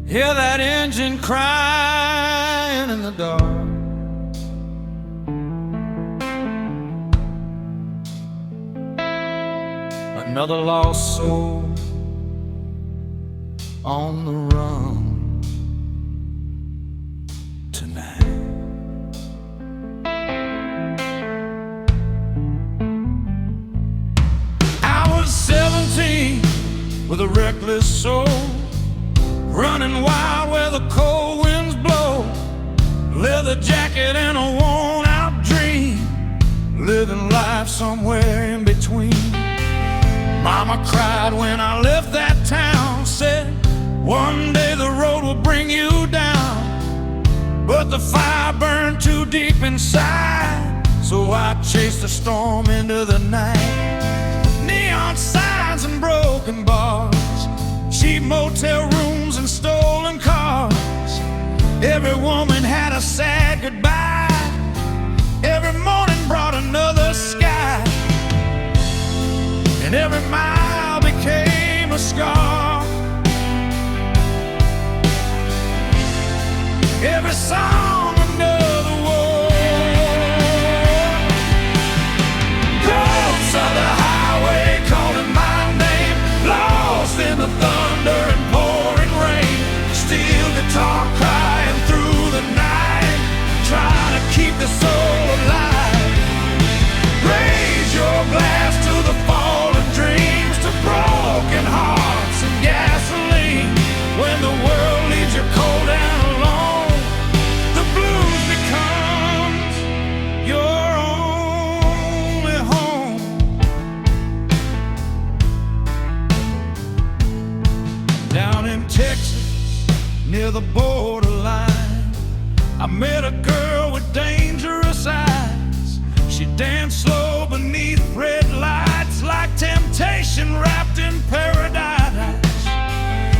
Hear that engine crying in the dark. Another lost soul on the run tonight. I was 17 with a reckless soul, running wild where the cold winds blow. Leather jacket and a worn-out dream, living life somewhere in between. Mama cried when I left that town, said one day the road will bring you down. But the fire burned too deep inside, so I chased the storm into the night. Neon signs and broken bars, cheap motel rooms and stolen cars. Every woman had a sad goodbye, every morning brought another sky, and every mile became a scar. Every song another war. Ghosts of the highway calling my name, lost in the thunder and pouring rain. Steel guitar crying through the night, trying to keep the soul alive. Raise your glass to the fallen dreams, to broken hearts and gasoline. When the world leaves you cold and alone, the blues becomes your only home. Down in Texas, near the borderline, I met a girl with dangerous eyes. She danced slow beneath red lights, like temptation wrapped in paradise.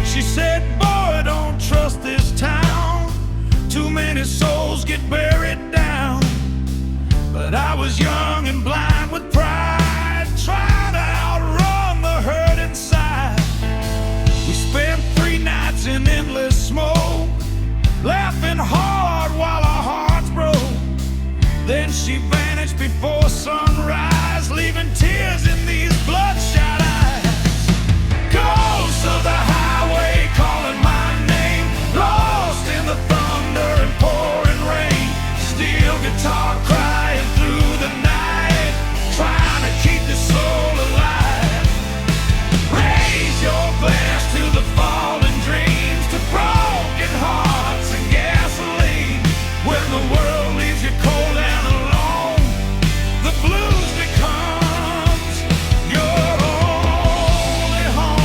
She said, boy, don't trust this town, too many souls get buried down. But I was young and blind with pride, trying to outrun the hurt inside. We spent 3 nights in endless smoke, laughing hard while our hearts broke. Then she vanished before sunrise, leaving tears in these bloodshot eyes. Ghosts of the highway calling my name, lost in the thunder and pouring rain. Steel guitar crying through the night, trying to keep the soul alive. Raise your glass to the fallen dreams, to broken hearts and gasoline. When the world leaves you cold and alone, the blues becomes your only home.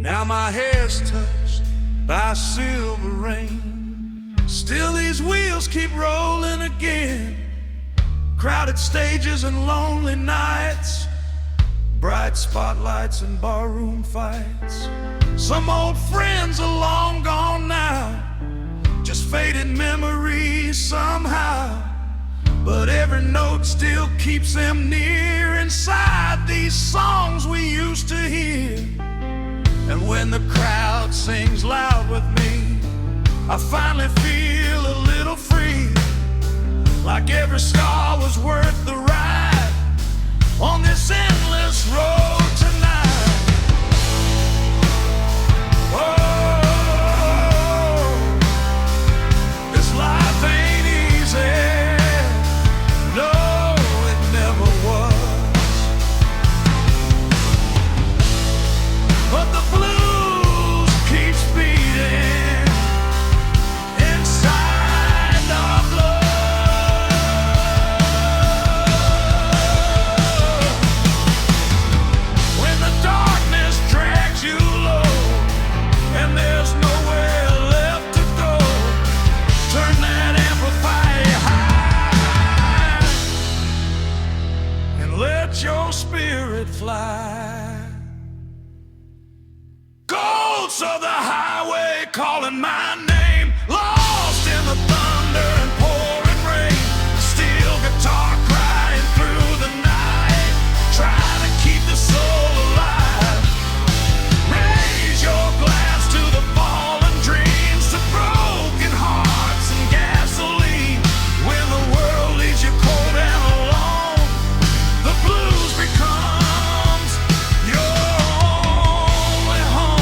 Now my hair's touched by silver rain, still these wheels keep rolling again. Crowded stages and lonely nights, bright spotlights and barroom fights. Some old friends are long gone now, just faded memories somehow. But every note still keeps them near, inside these songs we used to hear. And when the crowd sings loud with me, I finally feel a little free, like every star was worth the ride on this endless road let your spirit fly. Ghosts of the highway calling my name, lost in the thunder and pouring rain. Steel guitar crying through the night, trying to keep the soul alive. Raise your glass to the fallen dreams, to broken hearts and gasoline. When the world leaves you cold and alone, the blues becomes your only home.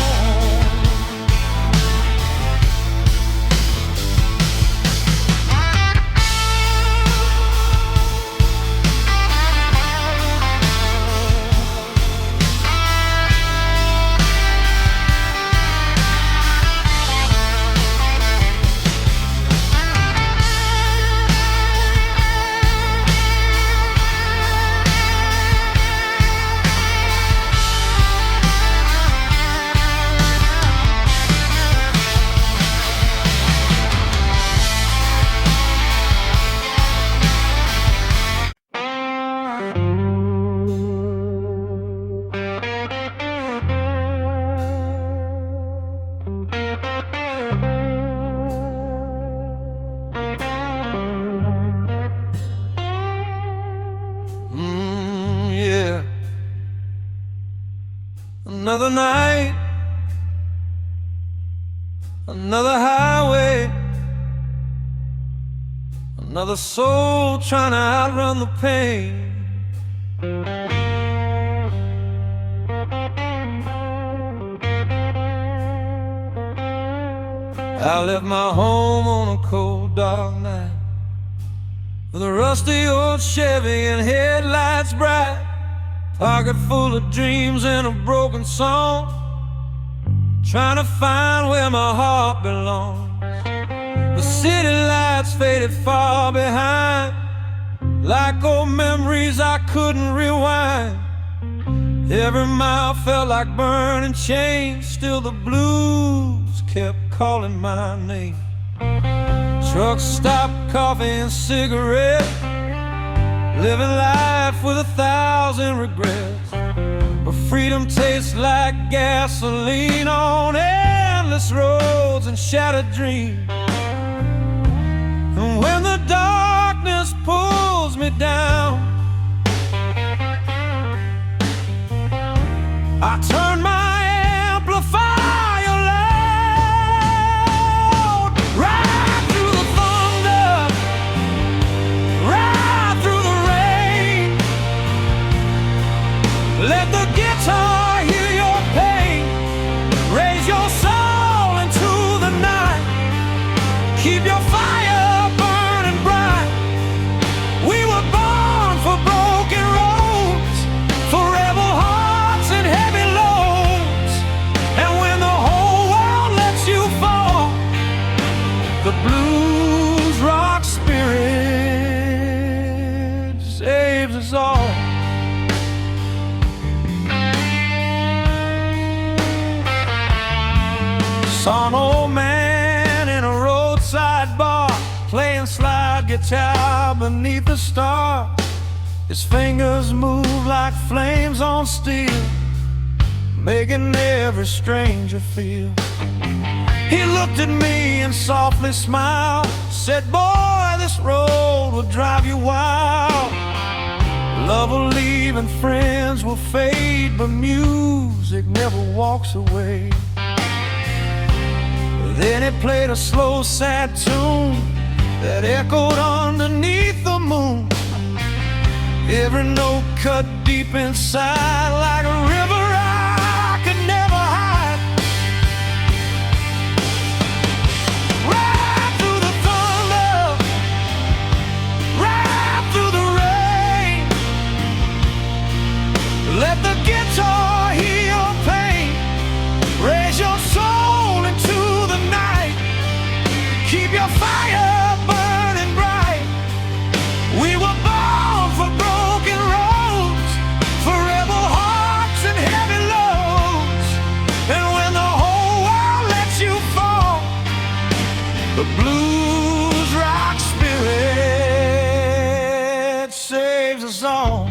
Yeah. Another night, another highway, another soul trying to outrun the pain. I left my home on a cold dark night, with a rusty old Chevy and headlights bright, pocket full of dreams and a broken song, trying to find where my heart belongs. The city lights faded far behind, like old memories I couldn't rewind. Every mile felt like burning chains, still the blues kept calling my name. Truck stop, coffee and cigarette, living life with 1,000 regrets. But freedom tastes like gasoline on endless roads and shattered dreams. And when the darkness pulls me down, I turn my amplifier loud, right through the thunder, right through the rain. Let the guitar hear your pain, raise your soul into the night, keep your fire burning bright. We were born for broken roads, for rebel hearts and heavy loads. And when the whole world lets you fall, the blues rock spirit saves us all. Saw an old man in a roadside bar, playing slide guitar beneath the stars. His fingers move like flames on steel, making every stranger feel. He looked at me and softly smiled, said, boy, this road will drive you wild. Love will leave and friends will fade, but music never walks away. Then he played a slow, sad tune that echoed underneath the moon. Every note cut deep inside, like a river I could never hide. Right through the thunder, right through the rain. Let the guitar hear your pain, raise your soul into the night, keep your fire burning bright. We were born for broken roads, for rebel hearts and heavy loads. And when the whole world lets you fall, the blues rock spirit saves us all.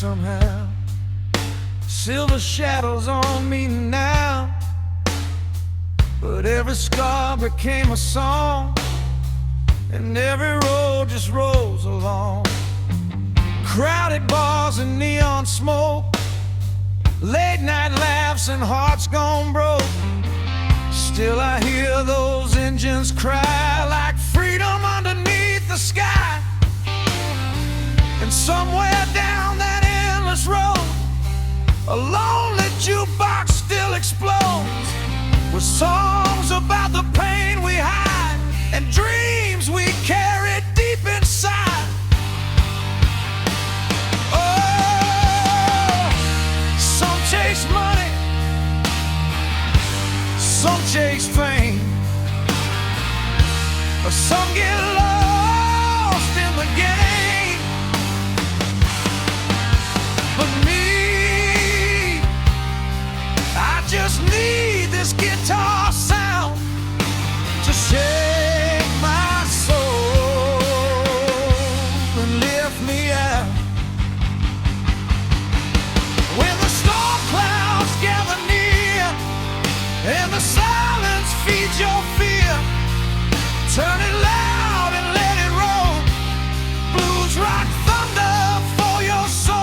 somehow. Silver shadows on me now, but every scar became a song, and every road just rolls along. Crowded bars and neon smoke, late night laughs and hearts gone broke. Still I hear those engines cry like freedom underneath the sky. And somewhere down that endless road, a lonely jukebox still explodes with songs about the pain we hide and dreams we carry deep inside. Oh, some chase money, some chase fame, but some get lost in the game. But me, I just need this guitar sound to shake my soul and lift me out. When the storm clouds gather near and the silence feeds your fear, turn it loud and let it roll. Blues rock thunder for your soul.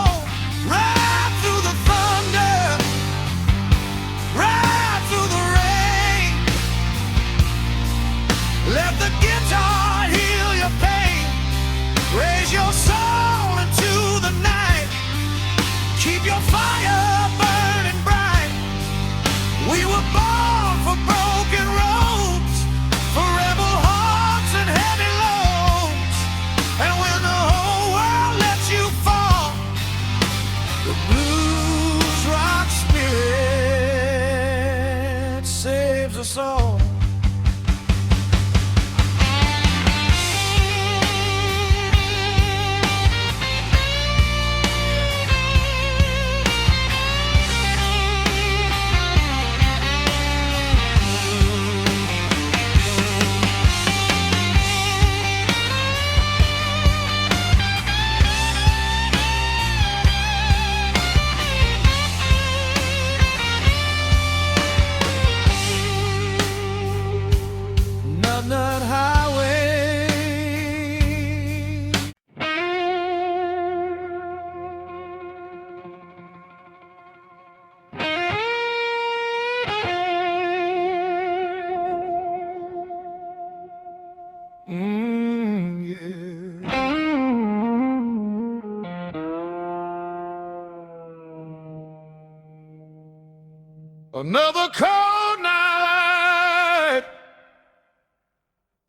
Ride through the thunder, ride through the rain. Let the guitar heal your pain. Raise your soul into the night. Keep your fire burning bright. We were born for broken roads, for rebel hearts and heavy loads. And when the whole world lets you fall, the blues rock spirit saves us all. Nut highway. Yeah. Another cold night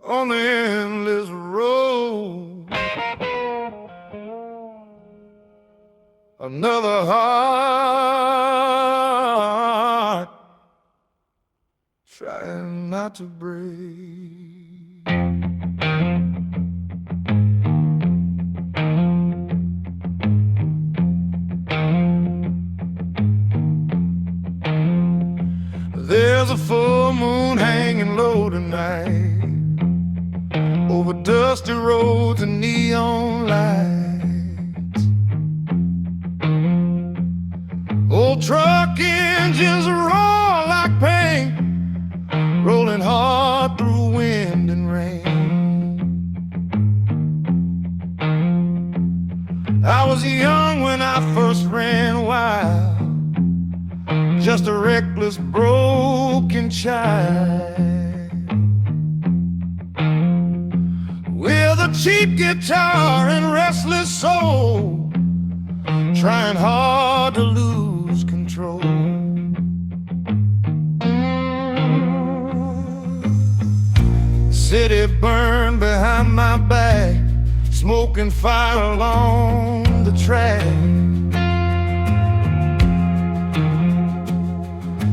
on the endless road. Another heart trying not to break. There's a full moon hanging low tonight over dusty roads and neon lights. Old truck engines roar like pain, rolling hard through wind and rain. I was young when I first ran wild, just a reckless broken child, with a cheap guitar and restless soul, trying hard to lose control. City burned behind my back, smoking fire along the track.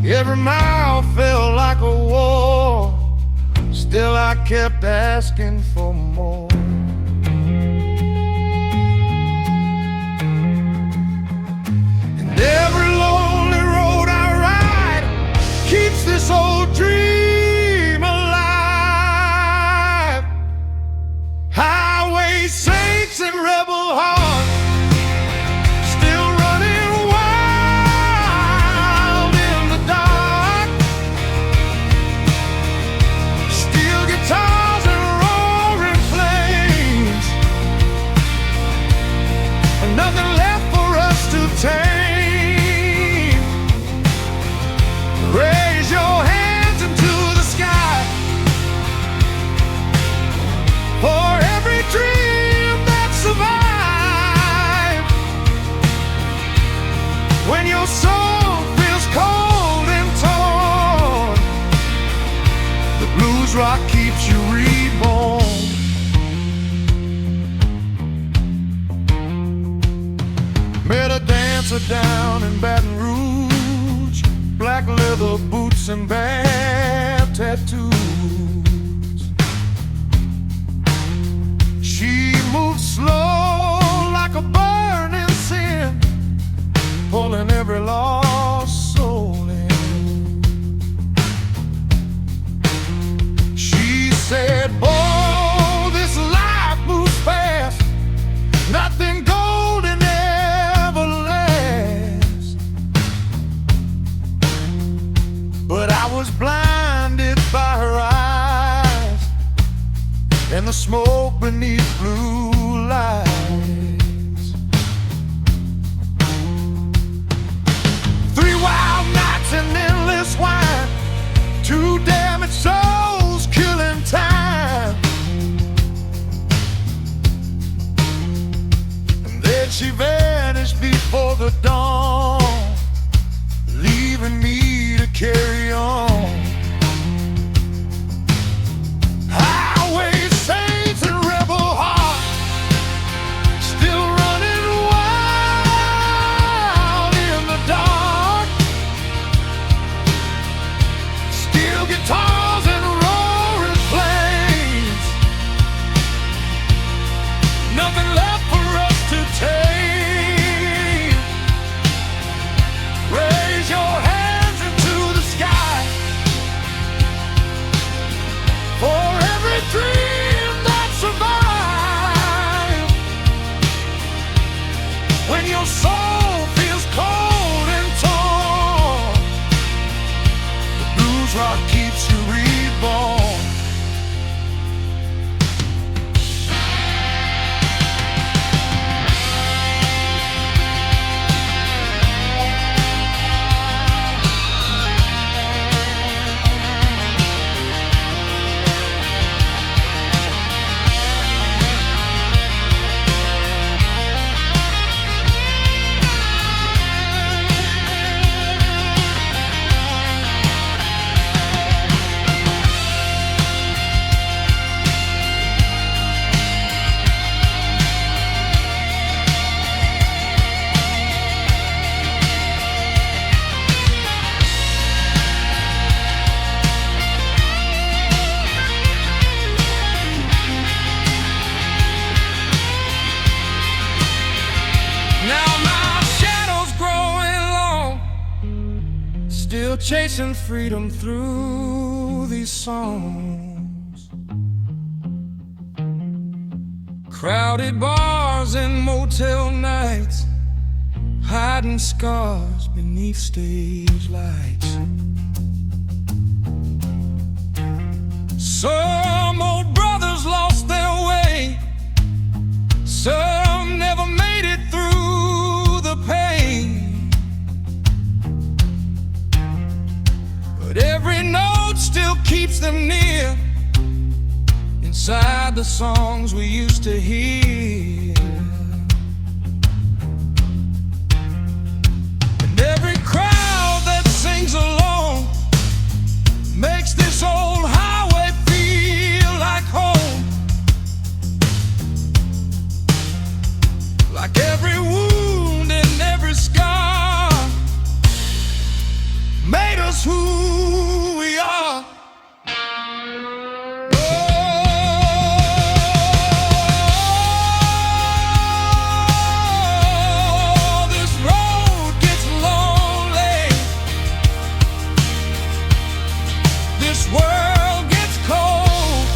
Every mile felt like a war, still I kept asking for more. And every lonely road I ride keeps this old dream alive. Highway saints and rebel hearts still Met a dancer down in Baton Rouge, black leather boots and bad tattoos. She moved slow like a burning sin, pulling every lost soul in. She said, "Boy, this life moves fast. Nothing golden ever lasts." But I was blinded by her eyes and the smoke beneath blue lights. 3 wild nights and endless wine, 2 damaged souls killing time. And then she vanished before the dawn, leaving me to carry on. Nothing left for us to take. Raise your hands into the sky for every dream that survives. When your soul feels cold and torn, the blues rock keeps you reborn. Still chasing freedom through these songs. Crowded bars and motel nights, hiding scars beneath stage lights. Some old brothers lost their way, some never made it through the pain. But every note still keeps them near, inside the songs we used to hear. And every crowd that sings along makes this old highway feel like home. Like every wound and every scar made us who we are. Oh, this road gets lonely, this world gets cold,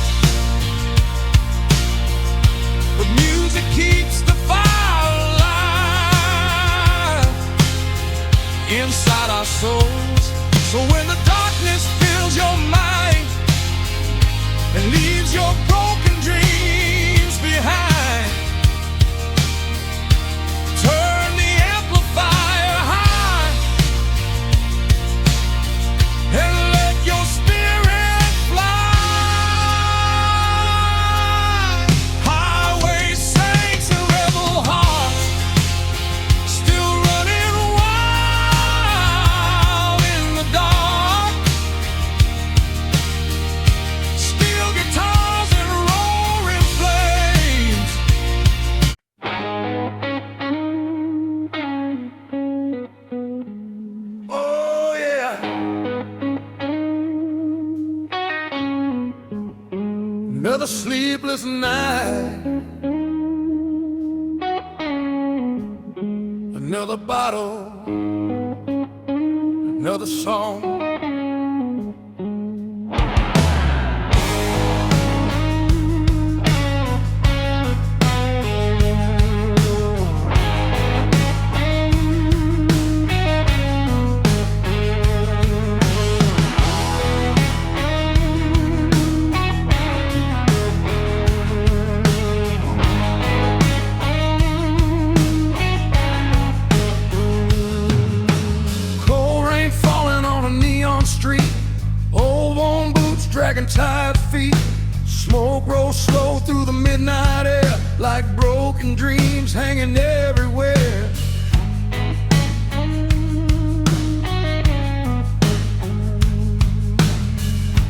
but music keeps the fire alive inside our souls. So when the sleepless night. Another bottle, another song. Dragging tired feet, smoke rolls slow through the midnight air, like broken dreams hanging everywhere.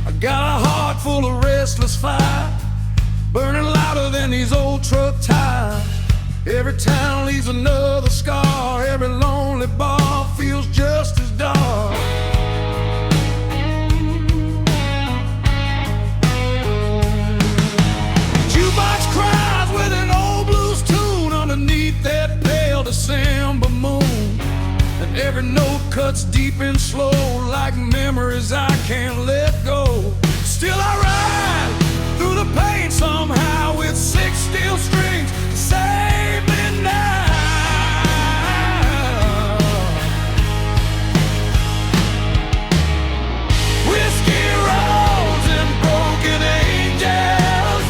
I got a heart full of restless fire, burning louder than these old truck tires. Every town leaves another scar, every lonely bar feels just as dark. That pale December moon, and every note cuts deep and slow, like memories I can't let go. Still I ride through the pain somehow, with 6 steel strings to save me now. Whiskey roads and broken angels,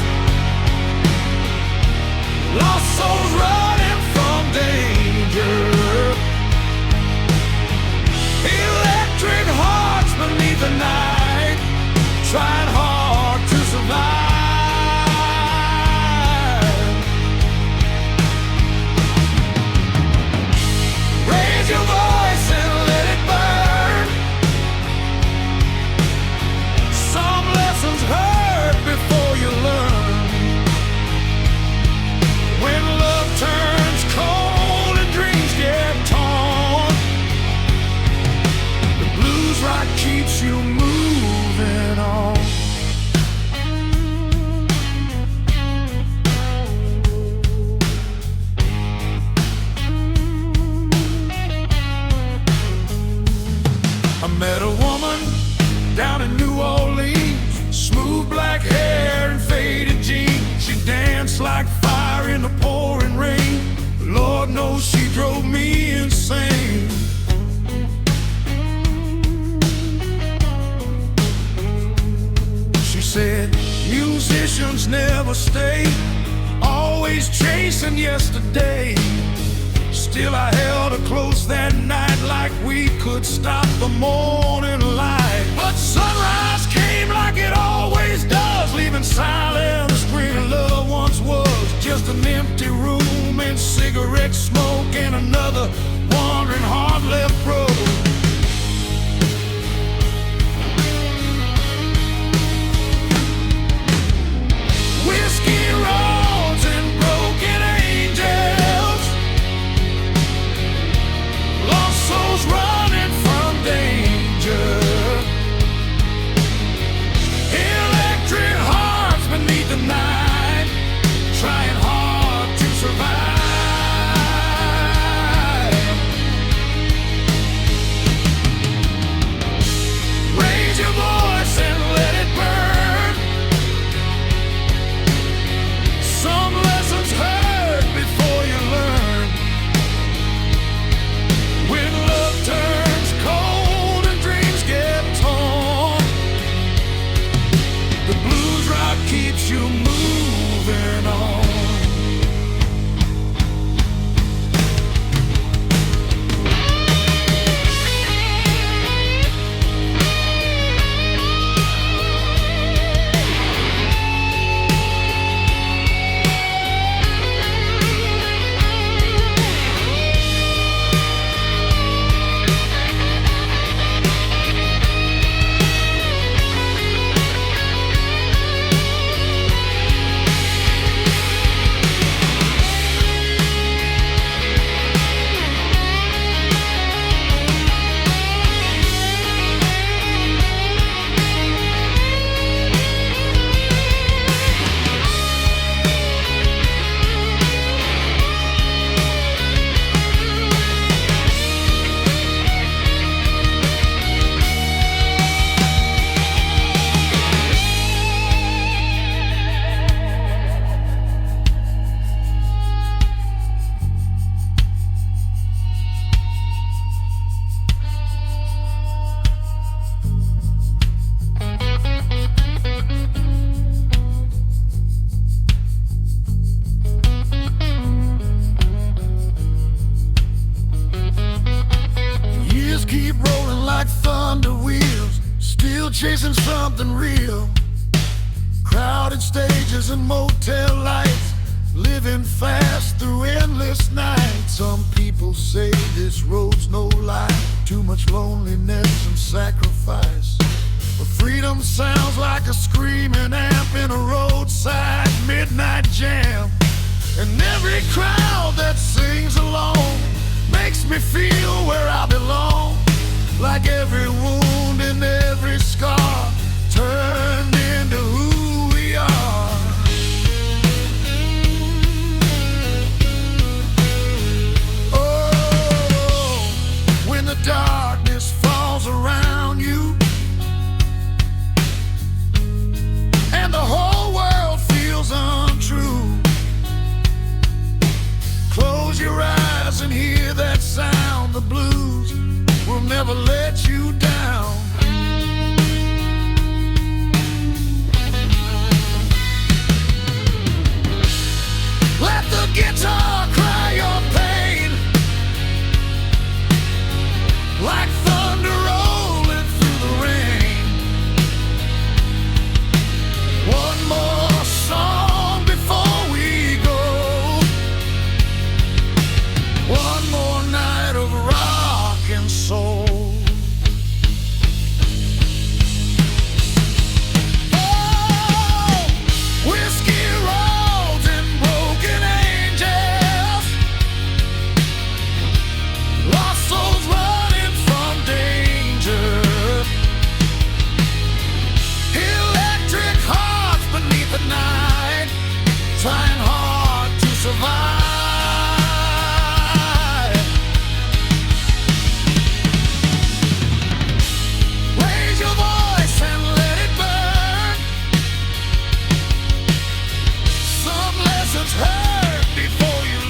lost souls running from danger, electric hearts beneath the night, trying hard to survive. Raise your voice and let it burn. Some lessons hurt before you learn. When love turns cold and dreams get torn, the blues rock keeps you moving on. I met a woman down in New Orleans, smooth black hair and faded jeans. She danced like fire in the pouring rain. Lord knows she drove me insane. She said, musicians never stay, always chasing yesterday. Still I held her close that night, like we could stop the morning light. But sunrise came like it always does, leaving silence where love once was. Just an empty room and cigarette smoke, and another wandering heart left road. Whiskey roads and broken angels, lost souls running from danger, electric hearts beneath the night, trying hard to survive. under wheels, still chasing something real. Crowded stages and motel lights, living fast through endless nights. Some people say this road's no lie, too much loneliness and sacrifice. But freedom sounds like a screaming amp in a roadside midnight jam. And every crowd that sings along makes me feel where I belong. Like every wound and every scar turned into who we are. Oh, when the darkness falls around you and the whole world feels untrue, close your eyes and hear that sound. The blues will never let you down. Let the guitar cry your pain, like thunder rolling through the rain. One more song before we go, one more night of rock and soul. Oh, whiskey roads and broken angels, lost souls running from danger, electric hearts beneath the night, trying hard to survive. Raise your voice and let it burn. Some lessons heard before you.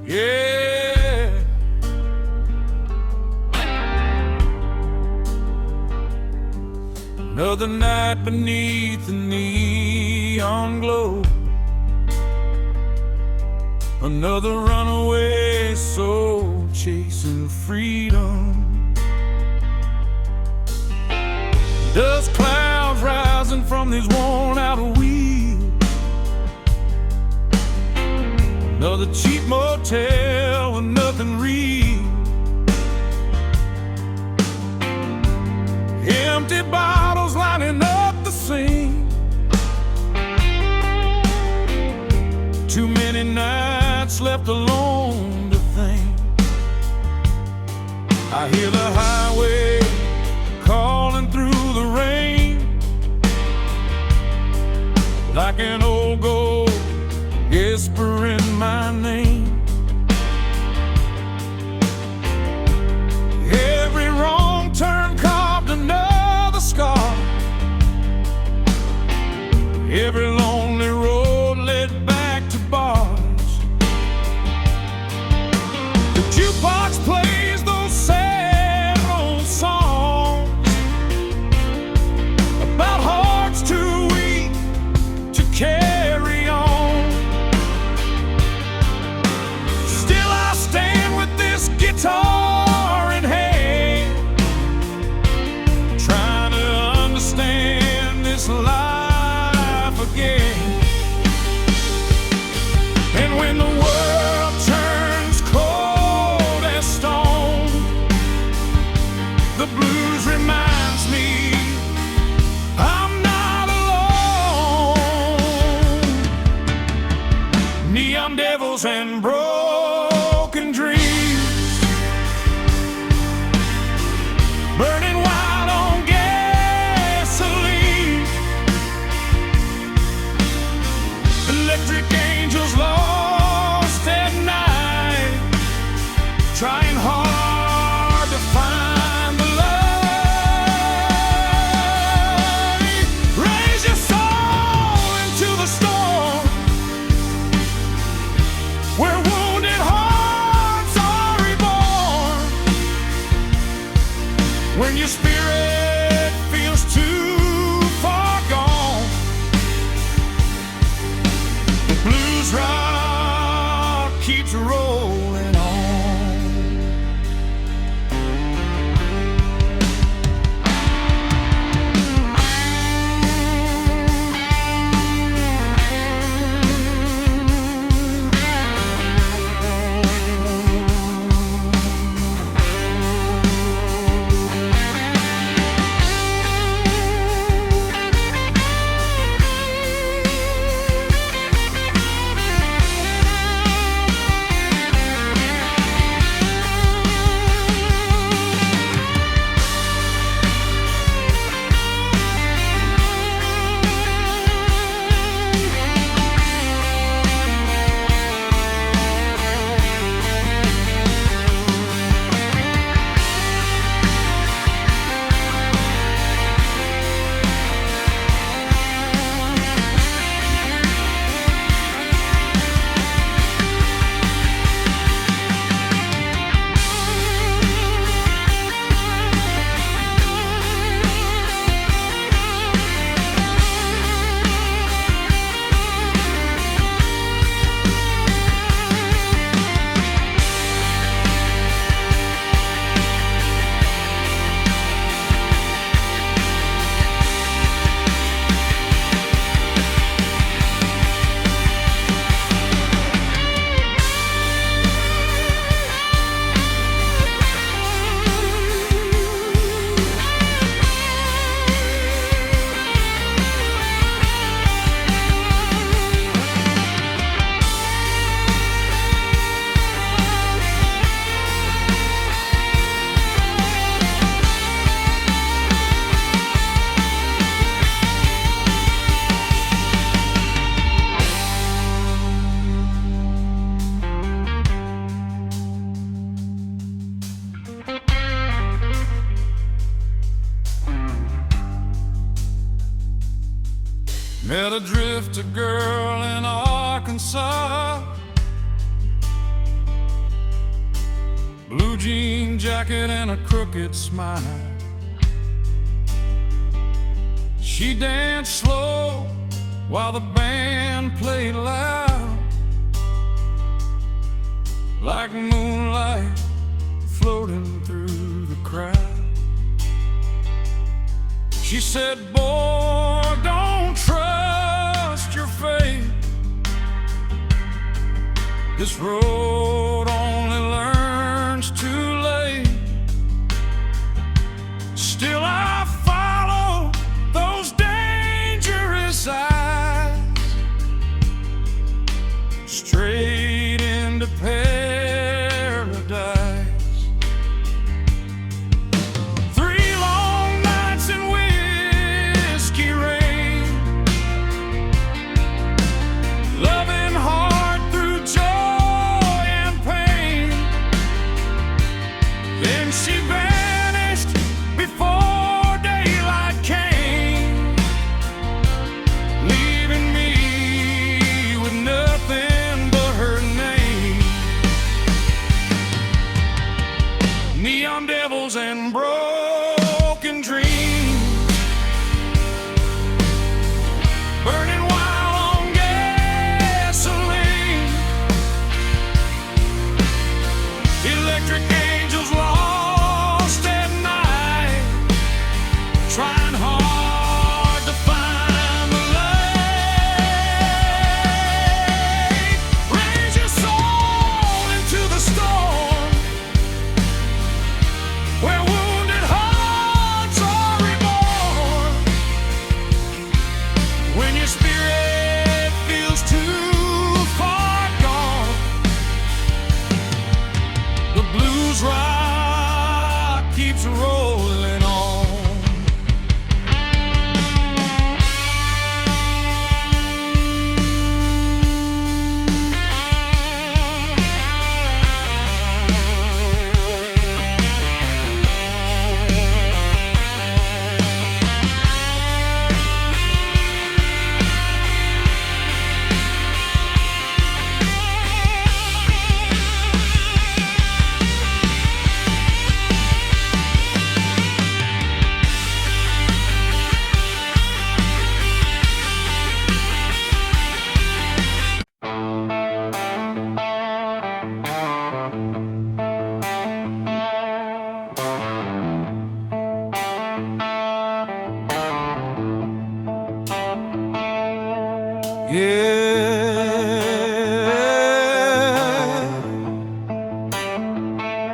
Yeah. Another night beneath the neon glow, another runaway soul chasing freedom. Dust clouds rising from these worn out wheels, another cheap motel with nothing real. Empty bottles lining up the scene, too many nights left alone to think. I hear the highway calling through the rain, like an old ghost whispering my name. Every wrong turn carved another scar, every lonely road led back to bars. The jukebox plays those sad old songs about hearts too weak to carry on. Still I stand with this guitar in hand, trying to understand this life again. And when the world turns cold as stone, the blues reminds me I'm not alone. Neon devils and broken dreams, burning wild on gasoline, electric angels lost at night, trying hard to find the light. Raise your soul into the storm, where wounded hearts are reborn. blues rock keeps rolling on. Met a drifter girl in Arkansas, blue jean jacket and a crooked smile. She danced slow while the band played loud, like moonlight floating through the crowd. She said, boy, don't trust your fate. This road only learns too late. Still I follow those dangerous eyes, straight into paradise.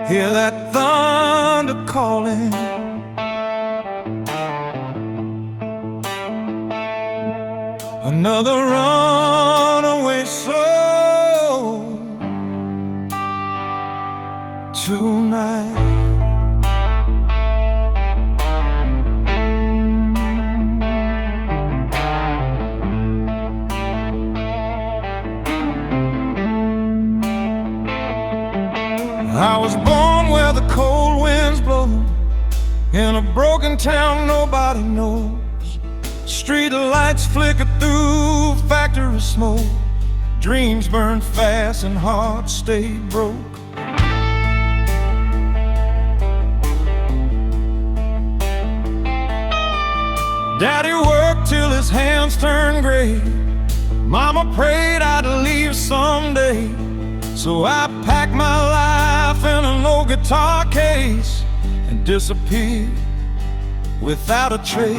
Hear that thunder calling. Another runaway soul tonight. I was born where the cold winds blow, in a broken town nobody knows. Street lights flicker through factory smoke. Dreams burn fast and hearts stay broke. Daddy worked till his hands turned gray. Mama prayed I'd leave someday. So I packed my life in an old guitar case and disappeared without a trace.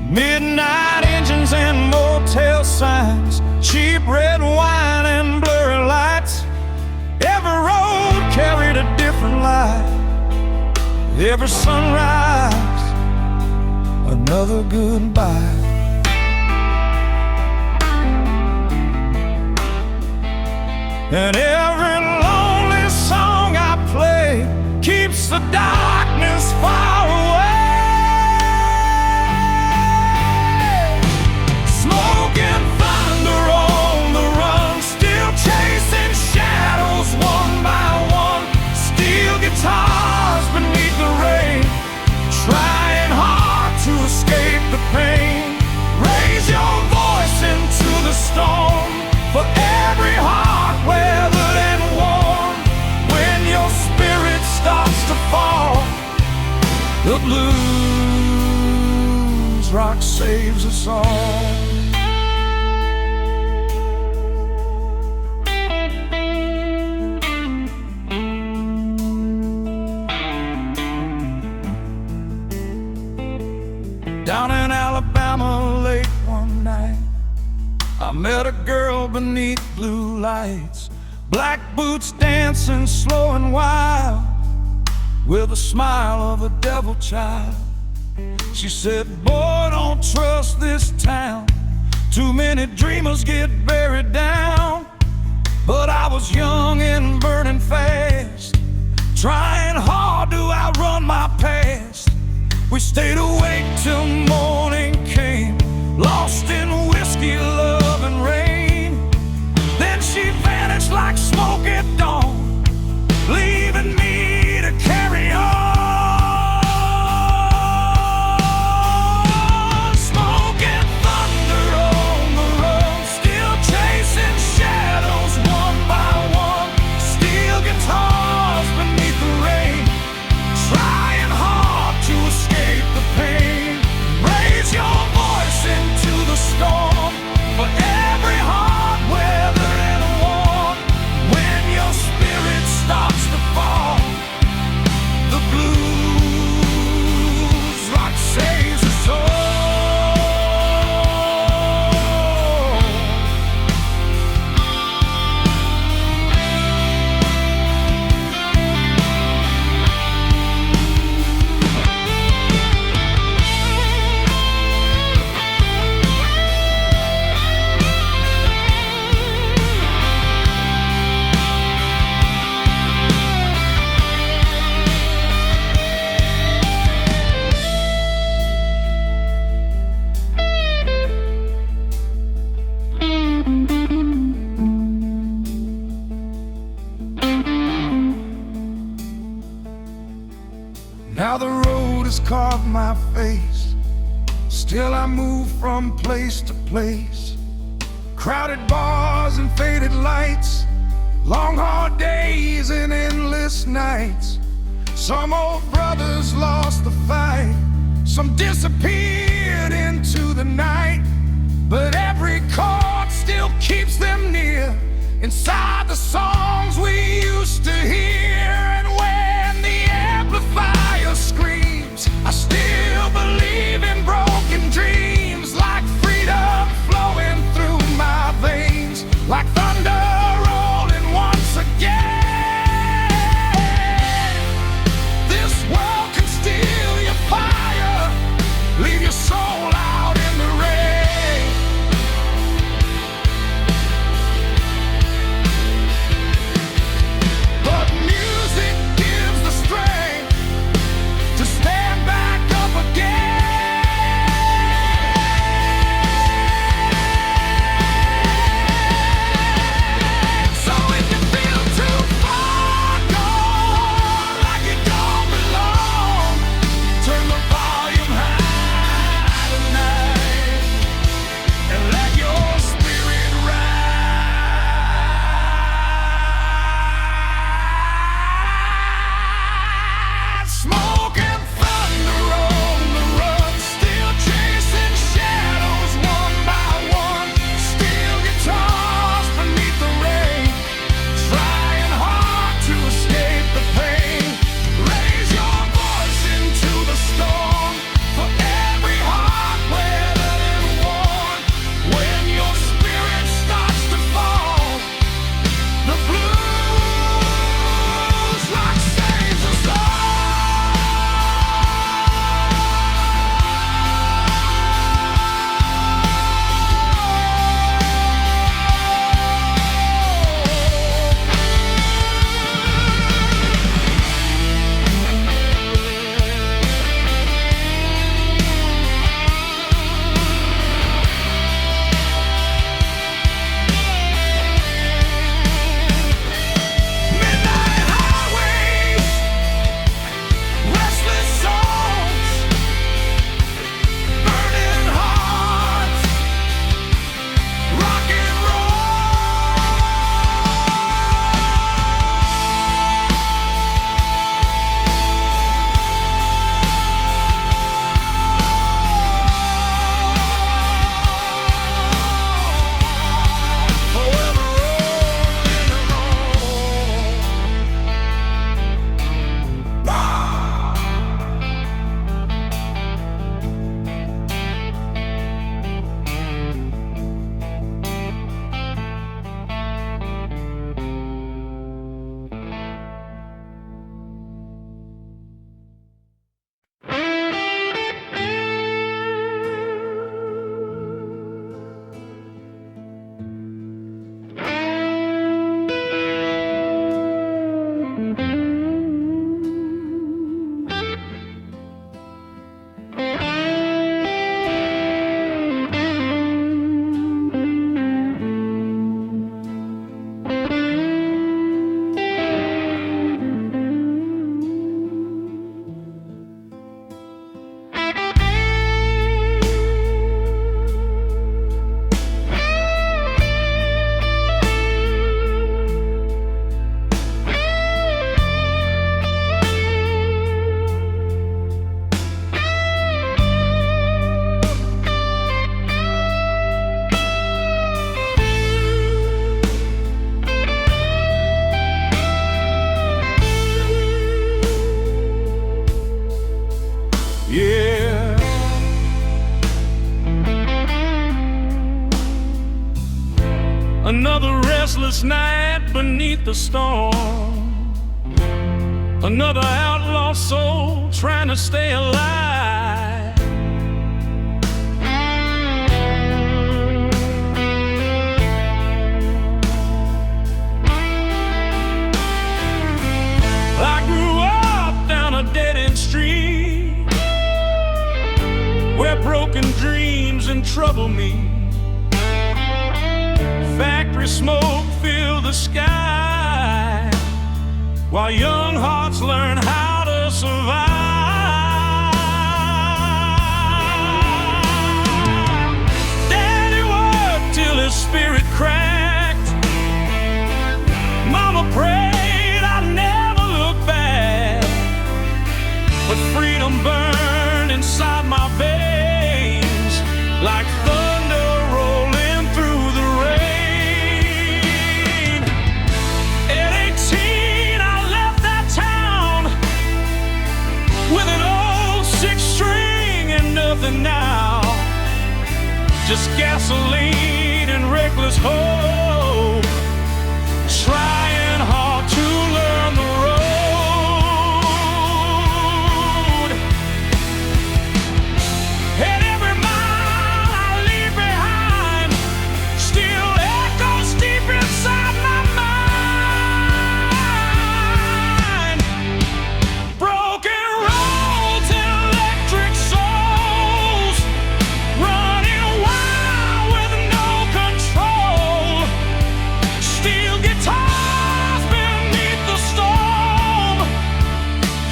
Midnight engines and motel signs, cheap red wine and blurry lights. Every road carried a different light. Every sunrise, another goodbye. And every lonely song I play keeps the darkness far away. Smoking thunder on the run, still chasing shadows one by one. Steel guitars beneath the rain, trying hard to escape the pain. Raise your voice into the storm for every heart weathered and warm. When your spirit starts to fall, the blues rock saves us all. Down in Alabama late one night, I met a girl beneath blue lights. Black boots dancing slow and wild, with a smile of a devil child. She said, boy, don't trust this town. Too many dreamers get buried down. But I was young and burning fast, trying hard to outrun my past. We stayed awake till morning came, lost in whiskey, love, and rain. Then she vanished like smoke at dawn, leaving me to carry on. Smoking thunder on the run, still chasing shadows one by one. Steel guitars beneath the rain, trying hard to escape the pain. Raise your voice into the storm for every heart weathered and warm. When your spirit starts to fall, the blues rock saves us all. Now the road has carved my face, still I move from place to place. Crowded bars and faded lights, long hard days and endless nights. Some old brothers lost the fight, some disappeared into the night. But every chord still keeps them near, inside the songs we used to hear. And when the amplifier screams, I still believe Another restless night beneath the storm. Another outlaw soul trying to stay alive. I grew up down a dead-end street where broken dreams and trouble meet. Factory smoke filled the sky while young hearts learn how to survive. Daddy worked till his spirit cracked. Mama prayed I'd never look back. But freedom burned inside my veins like thunder rolling through the rain. At 18 I left that town with an old six-string and nothing now, just gasoline and reckless hope, trying hard to learn the road. And every mile I leave behind still echoes deep inside my mind. Broken roads and electric souls running wild with no control. Steel guitars beneath the storm,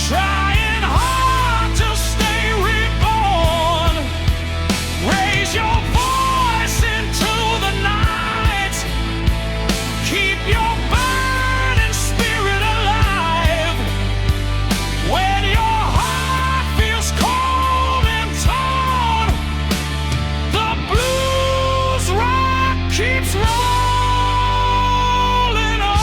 trying hard to stay reborn. Raise your voice into the night. Keep your burning spirit alive. When your heart feels cold and torn, the blues rock keeps rolling on.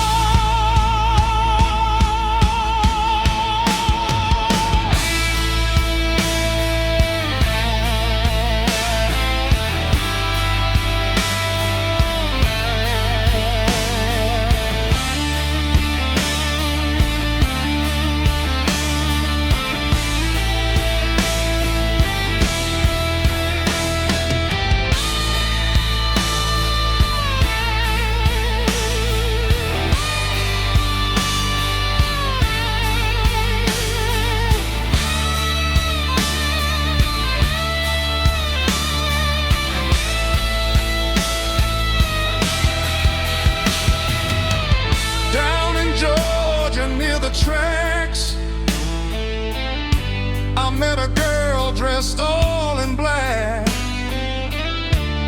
Down in Georgia near the tracks, I met a girl dressed all in black.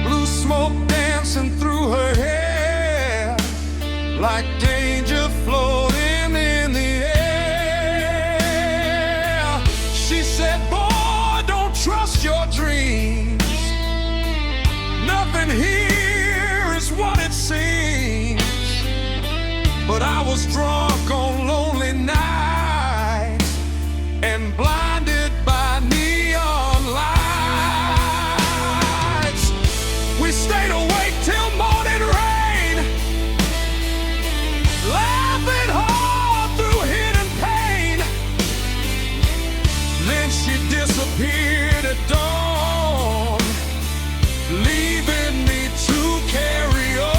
Blue smoke dancing through her hair like danger floating in the air. She said, boy, don't trust your dreams. Nothing here is what it seems. But I was drunk on lonely nights and blinded by neon lights. We stayed awake till morning rain, laughing hard through hidden pain. Then she disappeared at dawn, leaving me to carry on.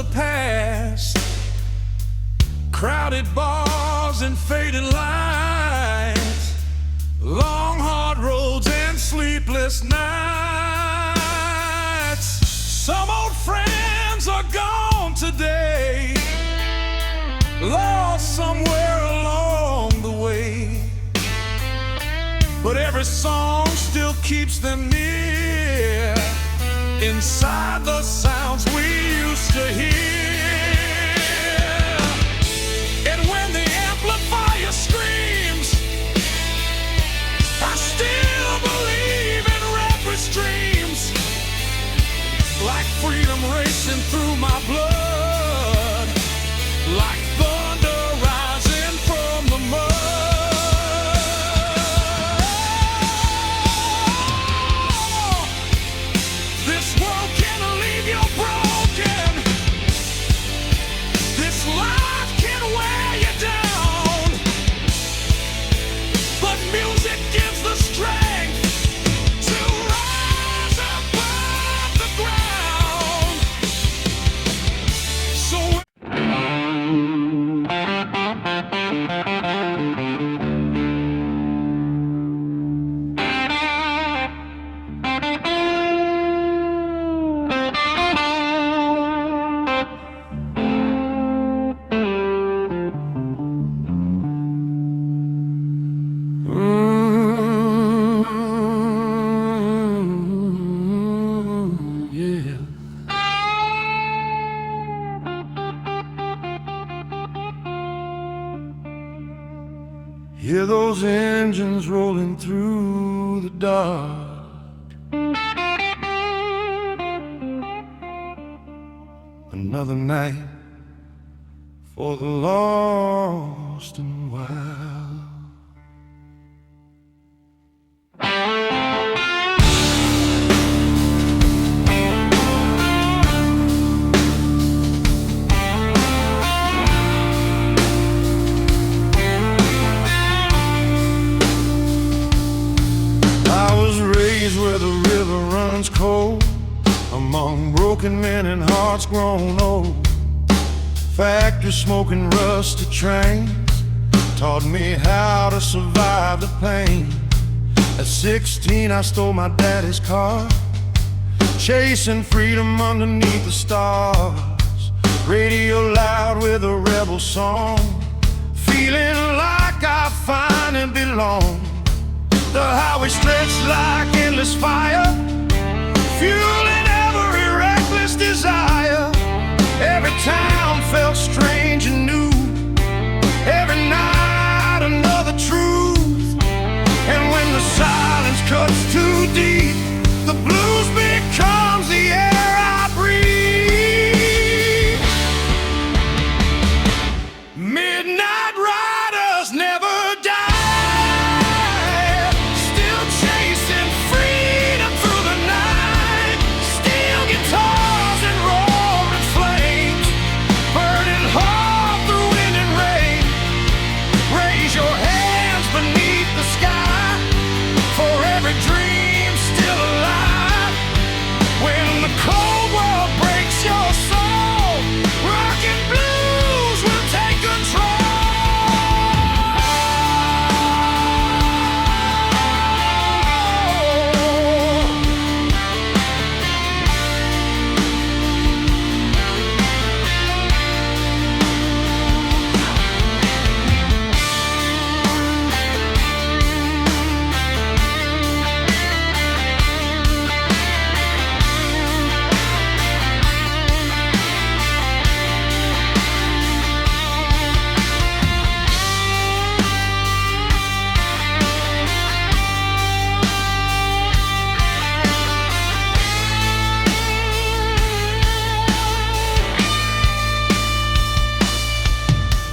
the past. Crowded bars and fading lights, long hard roads and sleepless nights. Some old friends are gone today, lost somewhere along the way, but every song still keeps them near, inside the sounds we used to hear. And when the amplifier screams, I still believe in reckless dreams, like freedom racing through my blood, like thunder rising from the mud. This world can leave you broken, this life can wear you down, but music gives the strength to rise above the ground. So yeah. Hear those engines rolling through the dark. Another night for the lost and wild. I was raised where the river runs cold, among broken men and hearts grown old. Factory smoking rusted trains taught me how to survive the pain. At 16 I stole my daddy's car, chasing freedom underneath the stars. Radio loud with a rebel song, feeling like I finally belong. The highway stretched like endless fire, fueling every reckless desire. Every town felt strange and new, every night another truth. And when the silence cuts too deep, the blues becomes the air I breathe. Midnight riders never die, still chasing freedom through the night. Steel guitars and roaring flames, burning hard through wind and rain. Raise your hands beneath the sky for every dream still alive. When the cold world breaks your soul, rock and blues will take control.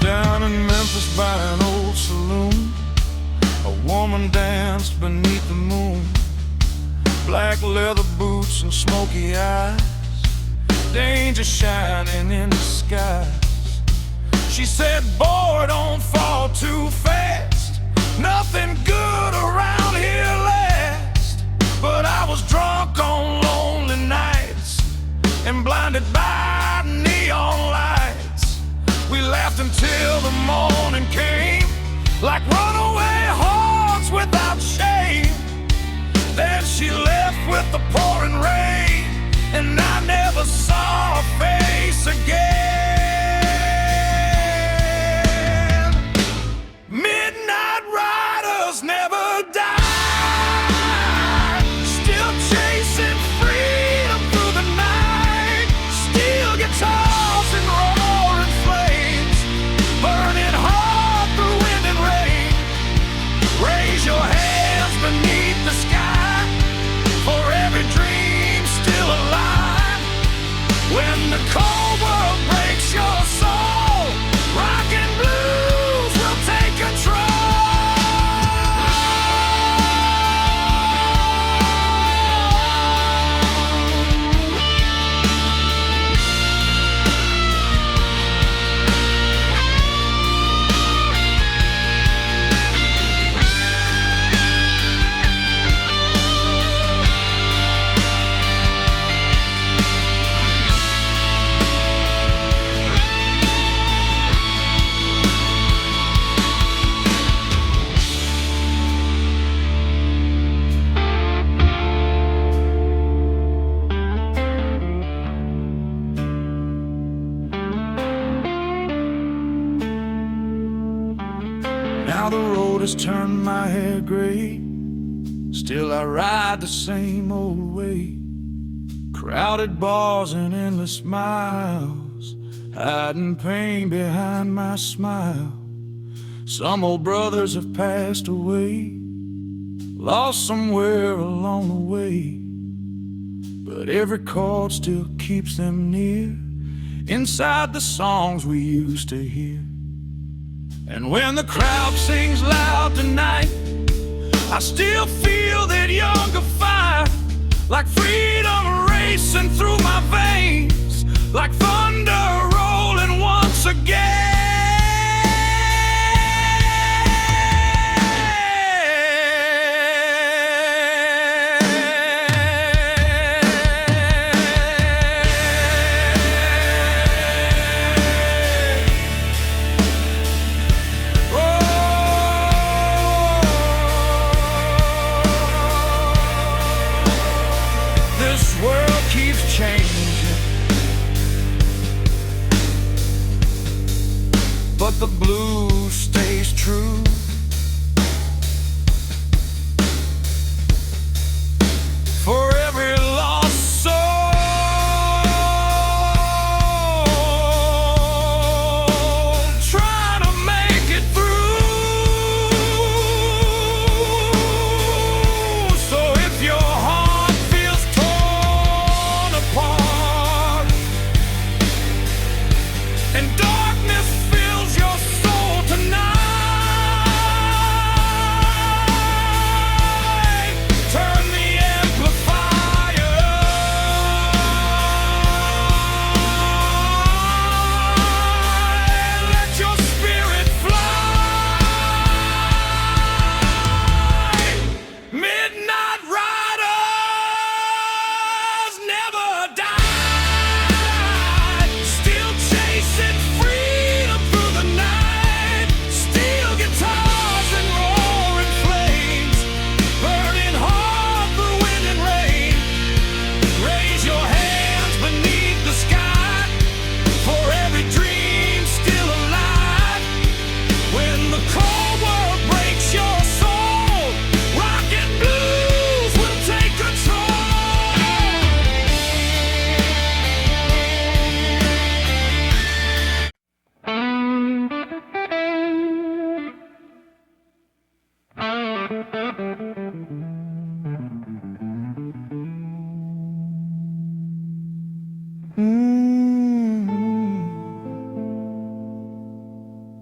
Down in Memphis by an old saloon, a woman danced beneath the moon. Black leather boots and smoky eyes, danger shining in the skies. She said, boy, don't fall too fast, nothing good around here lasts. But I was drunk on lonely nights and blinded by neon like runaway hogs without shame. Then she left with the pouring rain, and I never saw her face again. Midnight riders never die, still chasing freedom through the night. Steel guitars and roaring flames, burning hard through wind and rain. Raise your hands beneath the sky for every dream still alive. When the cold world breaks your soul, rock and blues will take control. Now the road has turned my hair gray, still I ride the same old way. Crowded bars and endless smiles, hiding pain behind my smile. Some old brothers have passed away, lost somewhere along the way, but every chord still keeps them near, inside the songs we used to hear. And when the crowd sings loud tonight, I still feel that younger fire, like freedom racing through my veins, like thunder rolling once again. But the blues stays true. For every lost soul, trying to make it through. So if your heart feels torn apart and darkness fills your soul tonight, turn the amplifier. Let your spirit fly. Midnight riders never die, still chasing freedom through the night. Steel guitars and roaring flames, burning hard through wind and rain. Raise your hands beneath the sky for every dream still alive. When the cold world breaks your soul, rock and blues will take control.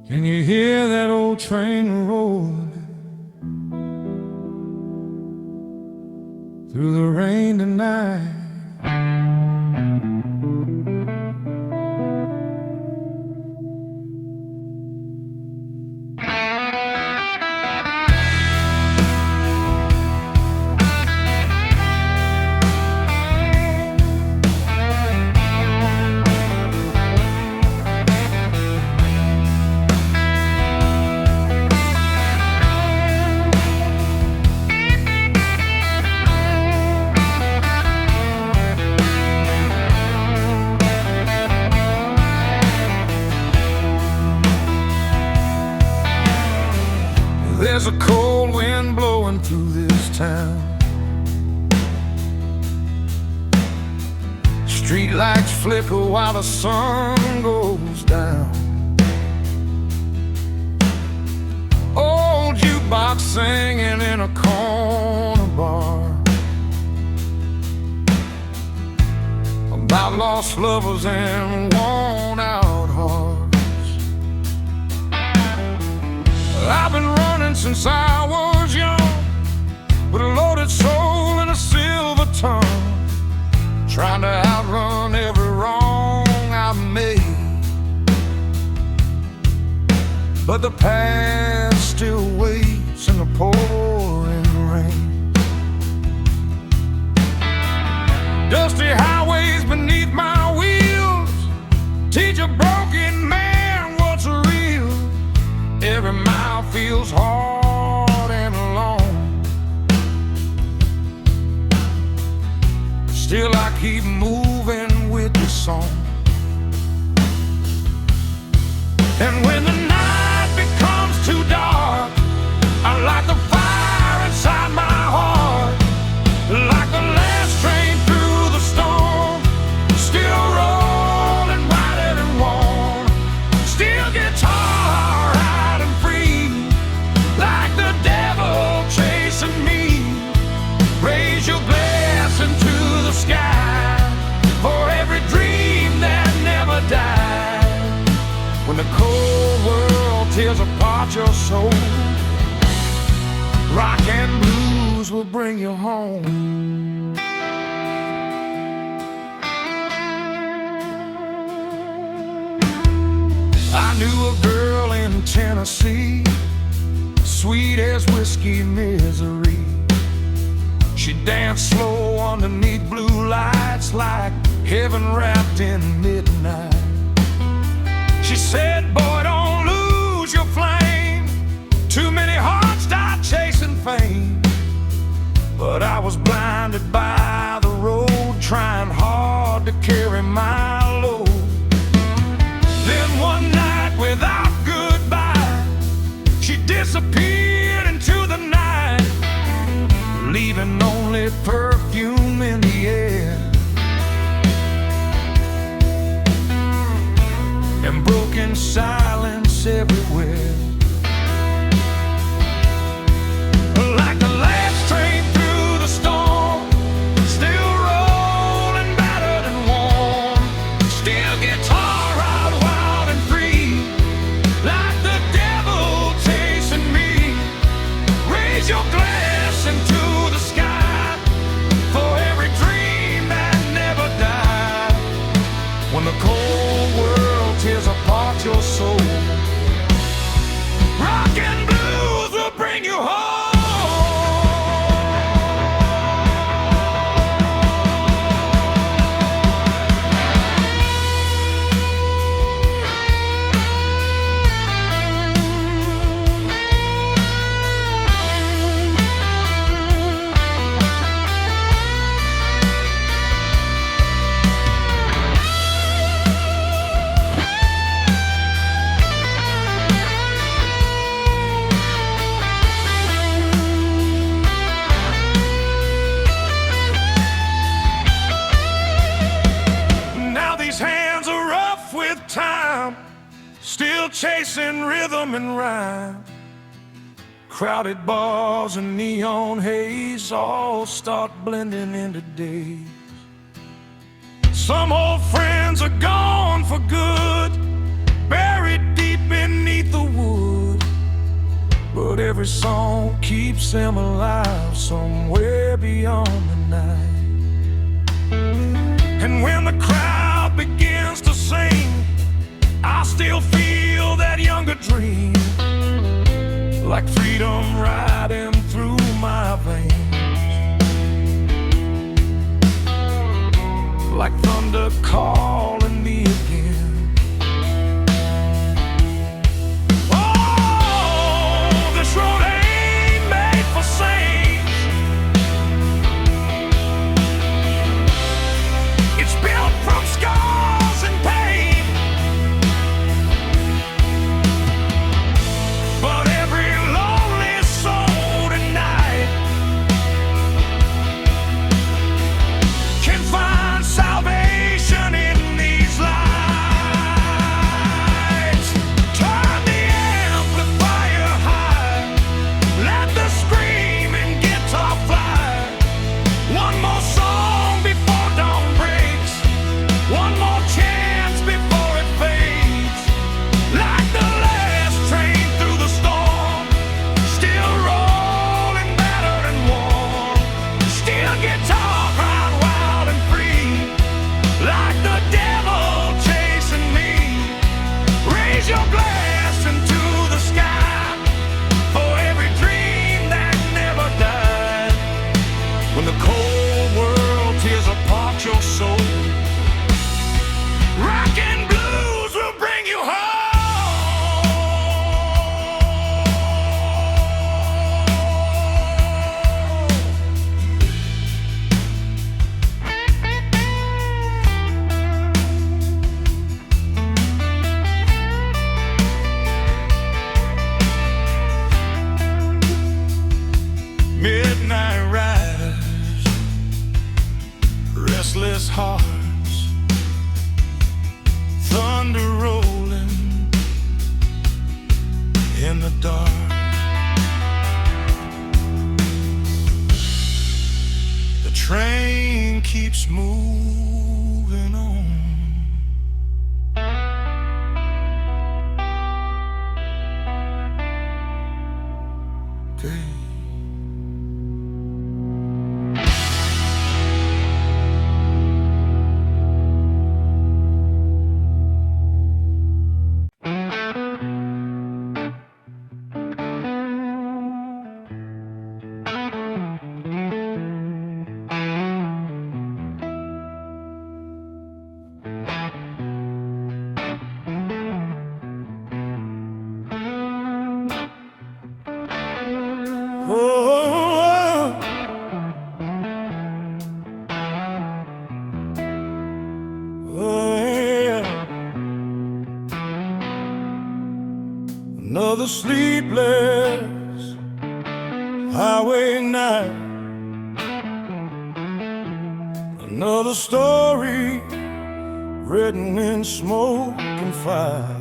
Can you hear that old train rolling through the rain tonight? There's a cold wind blowing through this town. Streetlights flicker while the sun goes down. Old jukebox singing in a corner bar about lost lovers and worn-out hearts. I've been running since I was young, with a loaded soul and a silver tongue, trying to outrun every wrong I made. But the past still waits in the pouring rain. Dusty highways beneath my wheels teach a broken man what's real. Every mile feels hard and long. Still I keep moving with the song. And when the night becomes too dark, I light the fire inside my heart. Like the last train through the storm, still rolling brighter than warm. Still guitar high and free, like the devil chasing me. Raise your glass into the sky for every dream that never died. When the cold world tears apart your soul, rock and blues will bring you home. I knew a girl in Tennessee, sweet as whiskey misery. She danced slow underneath blue lights, like heaven wrapped in midnight. She said, boy, don't lose your flame. Too many hearts die chasing fame. But I was blinded by the road, trying hard to carry my load. Then one night without goodbye, she disappeared into the night, leaving only perfume in the air and broken silence everywhere. Like the last train through the storm, still rolling battered and warm. Still guitar out wild and free, like the devil chasing me. Raise your glass into the sky for every dream that never died. When the cold world tears apart your soul, rock and blues will bring you home. Still chasing rhythm and rhyme. Crowded bars and neon haze all start blending into days. Some old friends are gone for good, buried deep beneath the wood. But every song keeps them alive somewhere beyond the night. And when the crowd begins to sing, I still feel that younger dream, like freedom riding through my veins, like thunder calling me again. Oh, this road ain't made for saints. It's built from scars and pain. But every lonely in the dark. The train keeps moving on. Another sleepless highway night, another story written in smoke and fire.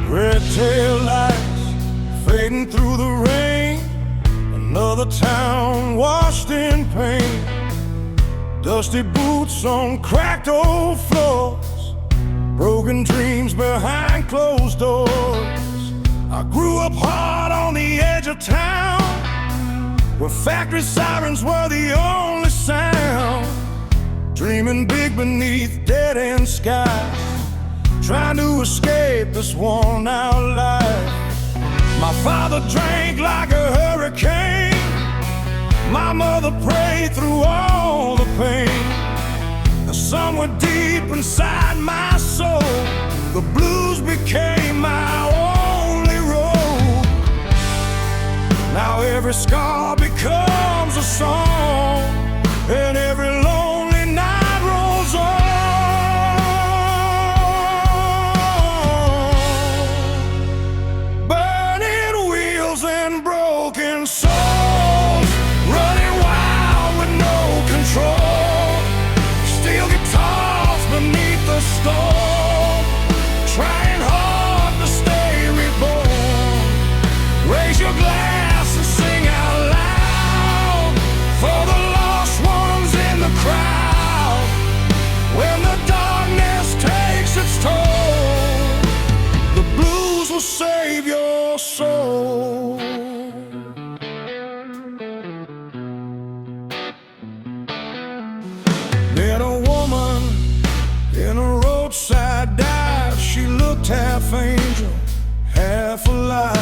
Red tail lights fading through the rain, another town washed in pain, dusty boots on cracked old floors, broken dreams behind closed doors. I grew up hard on the edge of town, where factory sirens were the only sound, dreaming big beneath dead-end skies, trying to escape this worn-out life. My father drank like a hurricane, my mother prayed through all the pain. Somewhere deep inside my soul, the blues became my only road. Now every scar becomes a song, and every lonely night rolls on. Burning wheels and broken souls, running wild with no control. Beneath the storm, trying hard to stay reborn. Raise your glass and sing out loud for the lost ones in the crowd. When the darkness takes its toll, the blues will save your soul. Then a woman in a roadside dive, she looked half angel, half alive.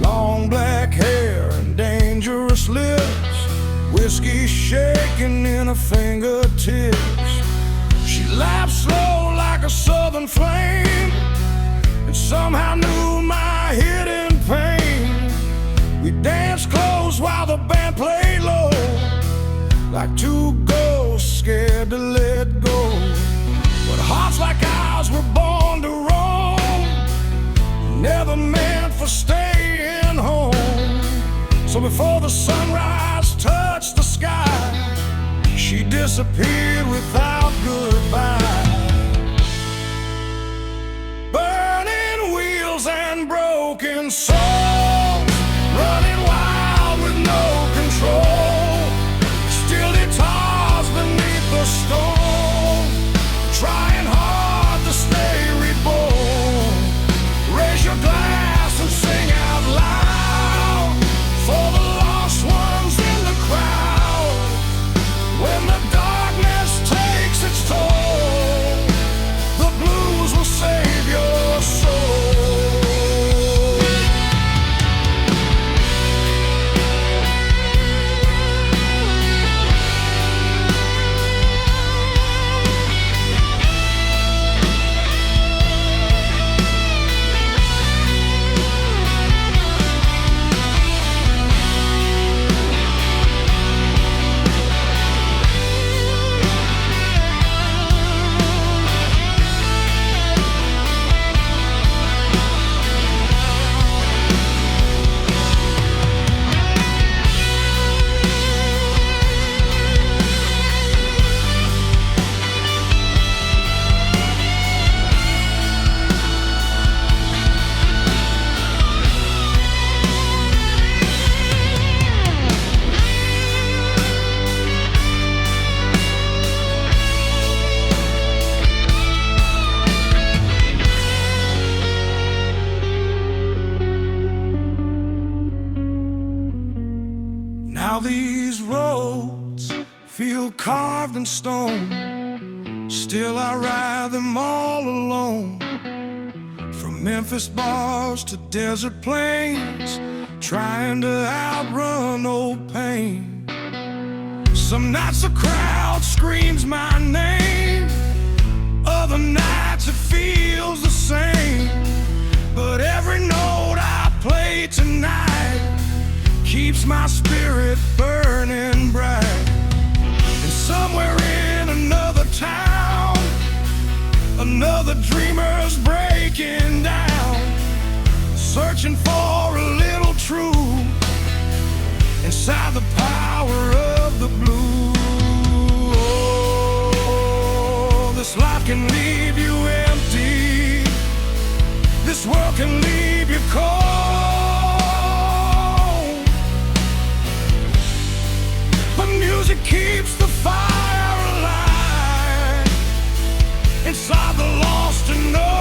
Long black hair and dangerous lips, whiskey shaking in her fingertips. She laughed slow like a southern flame, and somehow knew my hidden pain. We danced close while the band played low, like two ghosts scared to let go. But hearts like ours were born to roam, never meant for staying home. So before the sunrise touched the sky, she disappeared without goodbye. Burning wheels and broken souls, running wild with no control. Steel guitars beneath the storm, trying hard to stay reborn. Raise your glass and sing out loud for the lost ones in the crowd. When the darkness takes its toll, the blues will save your soul. Now these roads feel carved in stone, still I ride them all alone. From Memphis bars to desert plains, trying to outrun old pain. Some nights the crowd screams my name, other nights it feels the same. But every note I play tonight keeps my spirit burning bright. And somewhere in another town, another dreamer's breaking down, searching for a little truth inside the power of the blue. Oh, this life can leave you empty, this world can leave you cold, but music keeps the fire alive inside the lost and known.